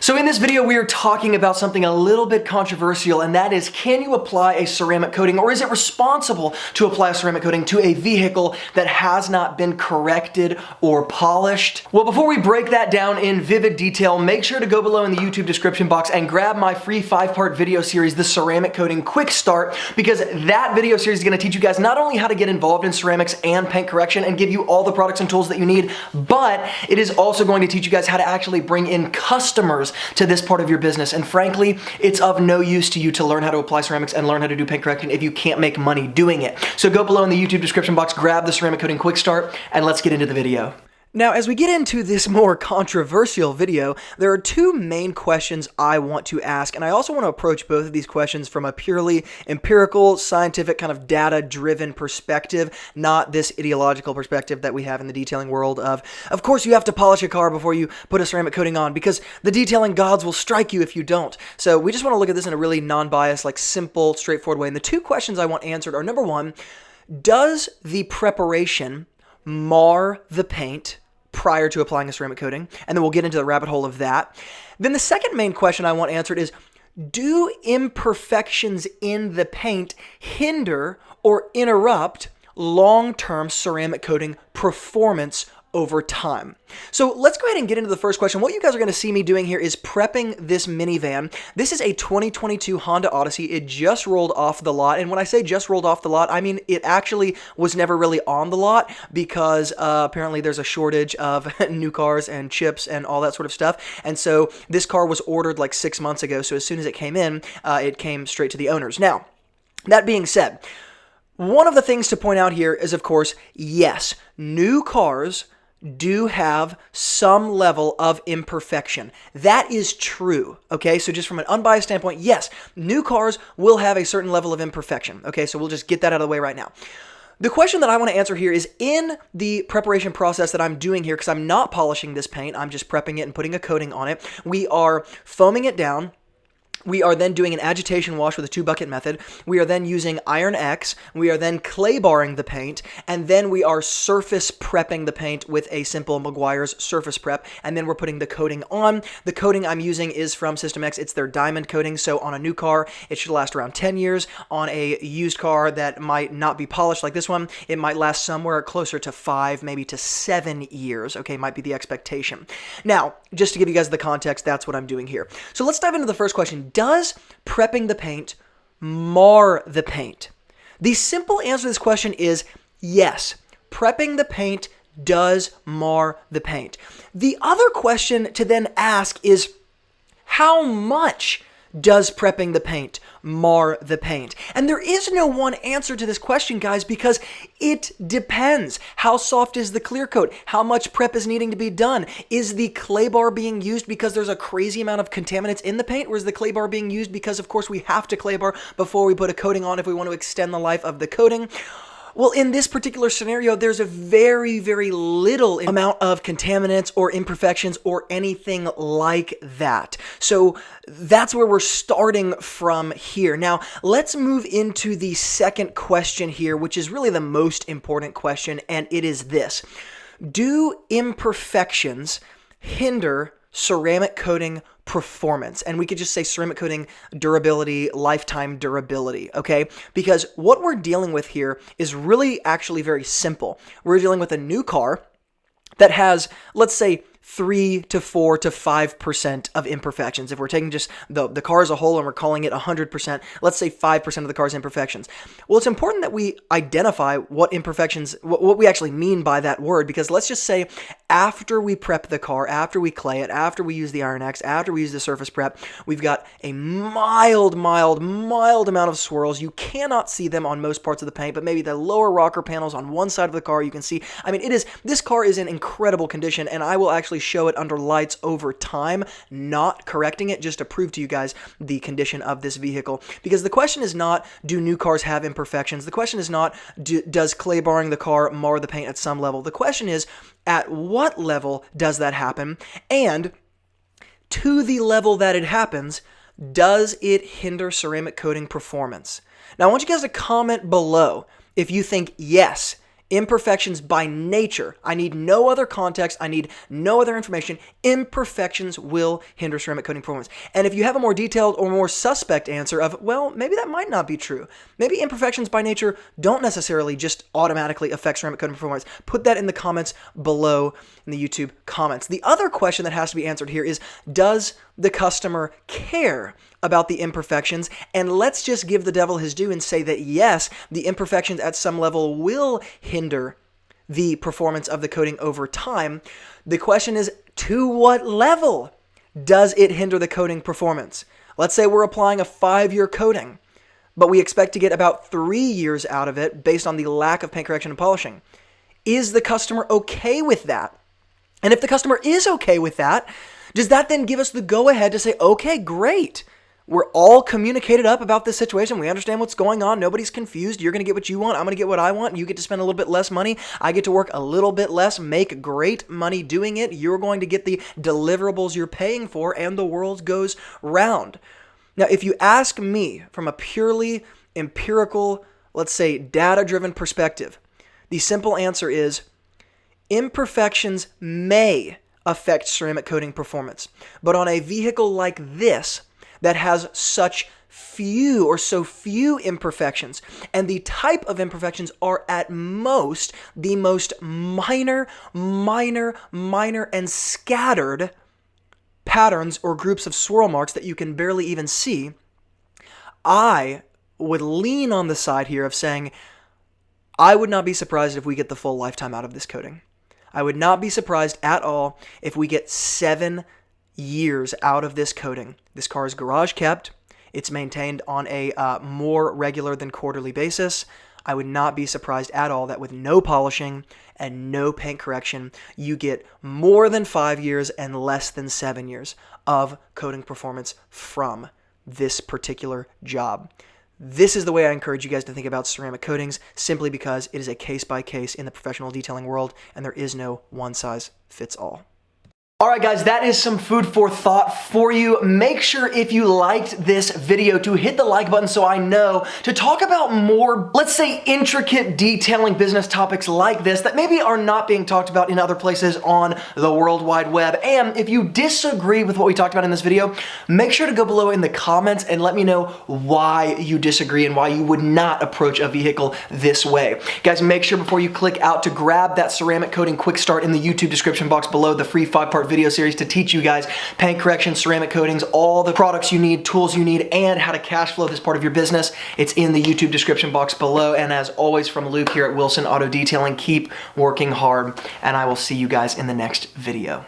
So in this video, we are talking about something a little bit controversial, and that is, can you apply a ceramic coating, or is it responsible to apply a ceramic coating to a vehicle that has not been corrected or polished? Well, before we break that down in vivid detail, make sure to go below in the YouTube description box and grab my free 5-part video series, The Ceramic Coating Quick Start, because that video series is going to teach you guys not only how to get involved in ceramics and paint correction and give you all the products and tools that you need, but it is also going to teach you guys how to actually bring in customers to this part of your business. And frankly, it's of no use to you to learn how to apply ceramics and learn how to do paint correction if you can't make money doing it. So go below in the YouTube description box, grab the Ceramic Coating Quick Start, and let's get into the video. Now, as we get into this more controversial video, there are two main questions I want to ask, and I also want to approach both of these questions from a purely empirical, scientific, kind of data-driven perspective, not this ideological perspective that we have in the detailing world of course you have to polish a car before you put a ceramic coating on, because the detailing gods will strike you if you don't. So we just want to look at this in a really non-biased, like simple, straightforward way. And the two questions I want answered are, number one, does the preparation mar the paint prior to applying a ceramic coating? And then we'll get into the rabbit hole of that. Then the second main question I want answered is, do imperfections in the paint hinder or interrupt long-term ceramic coating performance over time? So let's go ahead and get into the first question. What you guys are going to see me doing here is prepping this minivan. This is a 2022 Honda Odyssey. It just rolled off the lot. And when I say just rolled off the lot, I mean it actually was never really on the lot, because apparently there's a shortage of new cars and chips and all that sort of stuff. And so this car was ordered like 6 months ago. So as soon as it came in, it came straight to the owners. Now, that being said, one of the things to point out here is, of course, yes, new cars do have some level of imperfection. That is true, okay? So just from an unbiased standpoint, yes, new cars will have a certain level of imperfection, okay? So we'll just get that out of the way right now. The question that I want to answer here is, in the preparation process that I'm doing here, because I'm not polishing this paint, I'm just prepping it and putting a coating on it. We are foaming it down. We are then doing an agitation wash with a 2-bucket method. We are then using Iron X. We are then clay barring the paint, and then we are surface prepping the paint with a simple Meguiar's surface prep, and then we're putting the coating on. The coating I'm using is from System X. It's their diamond coating, so on a new car, it should last around 10 years. On a used car that might not be polished like this one, it might last somewhere closer to 5, maybe to 7 years, okay, might be the expectation. Now, just to give you guys the context, that's what I'm doing here. So let's dive into the first question. Does prepping the paint mar the paint? The simple answer to this question is yes. Prepping the paint does mar the paint. The other question to then ask is, how much does prepping the paint mar the paint? And there is no one answer to this question, guys, because it depends. How soft is the clear coat? How much prep is needing to be done? Is the clay bar being used because there's a crazy amount of contaminants in the paint, or is the clay bar being used because, of course, we have to clay bar before we put a coating on if we want to extend the life of the coating? Well, in this particular scenario, there's a very, very little amount of contaminants or imperfections or anything like that. So that's where we're starting from here. Now, let's move into the second question here, which is really the most important question, and it is this. Do imperfections hinder ceramic coating performance? And we could just say ceramic coating durability, lifetime durability, okay? Because what we're dealing with here is really actually very simple. We're dealing with a new car that has, let's say, 3 to 4 to 5% of imperfections. If we're taking just the car as a whole and we're calling it 100%, let's say 5% of the car's imperfections. Well, it's important that we identify what imperfections, what we actually mean by that word, because let's just say after we prep the car, after we clay it, after we use the Iron X, after we use the surface prep, we've got a mild amount of swirls. You cannot see them on most parts of the paint, but maybe the lower rocker panels on one side of the car you can see. I mean, this car is in incredible condition, and I will actually show it under lights over time, not correcting it, just to prove to you guys the condition of this vehicle. Because the question is not, do new cars have imperfections? The question is not, does clay barring the car mar the paint at some level? The question is, at what level does that happen? And to the level that it happens, does it hinder ceramic coating performance? Now, I want you guys to comment below if you think yes, Imperfections by nature. I need no other context. I need no other information. Imperfections will hinder ceramic coating performance. And if you have a more detailed or more suspect answer of, well, maybe that might not be true. Maybe imperfections by nature don't necessarily just automatically affect ceramic coating performance. Put that in the comments below in the YouTube comments. The other question that has to be answered here is, does the customer care about the imperfections? And let's just give the devil his due and say that yes, the imperfections at some level will hinder the performance of the coating over time. The question is, to what level does it hinder the coating performance? Let's say we're applying a 5-year coating, but we expect to get about 3 years out of it based on the lack of paint correction and polishing. Is the customer okay with that? And if the customer is okay with that, does that then give us the go-ahead to say, okay, great. We're all communicated up about this situation. We understand what's going on. Nobody's confused. You're going to get what you want. I'm going to get what I want. You get to spend a little bit less money. I get to work a little bit less, make great money doing it. You're going to get the deliverables you're paying for, and the world goes round. Now, if you ask me from a purely empirical, let's say data-driven perspective, the simple answer is imperfections may affect ceramic coating performance. But on a vehicle like this that has such few or so few imperfections, and the type of imperfections are at most the most minor, and scattered patterns or groups of swirl marks that you can barely even see, I would lean on the side here of saying, I would not be surprised if we get the full lifetime out of this coating. I would not be surprised at all if we get 7 years out of this coating. This car is garage kept. It's maintained on a more regular than quarterly basis. I would not be surprised at all that with no polishing and no paint correction, you get more than 5 years and less than 7 years of coating performance from this particular job. This is the way I encourage you guys to think about ceramic coatings, simply because it is a case-by-case in the professional detailing world, and there is no one-size-fits-all. All right, guys, that is some food for thought for you. Make sure if you liked this video to hit the like button so I know to talk about more, let's say, intricate detailing business topics like this that maybe are not being talked about in other places on the World Wide Web. And if you disagree with what we talked about in this video, make sure to go below in the comments and let me know why you disagree and why you would not approach a vehicle this way. Guys, make sure before you click out to grab that ceramic coating quick start in the YouTube description box below, the free 5-part video series to teach you guys paint correction, ceramic coatings, all the products you need, tools you need, and how to cash flow this part of your business. It's in the YouTube description box below. And as always, from Luke here at Wilson Auto Detailing, keep working hard, and I will see you guys in the next video.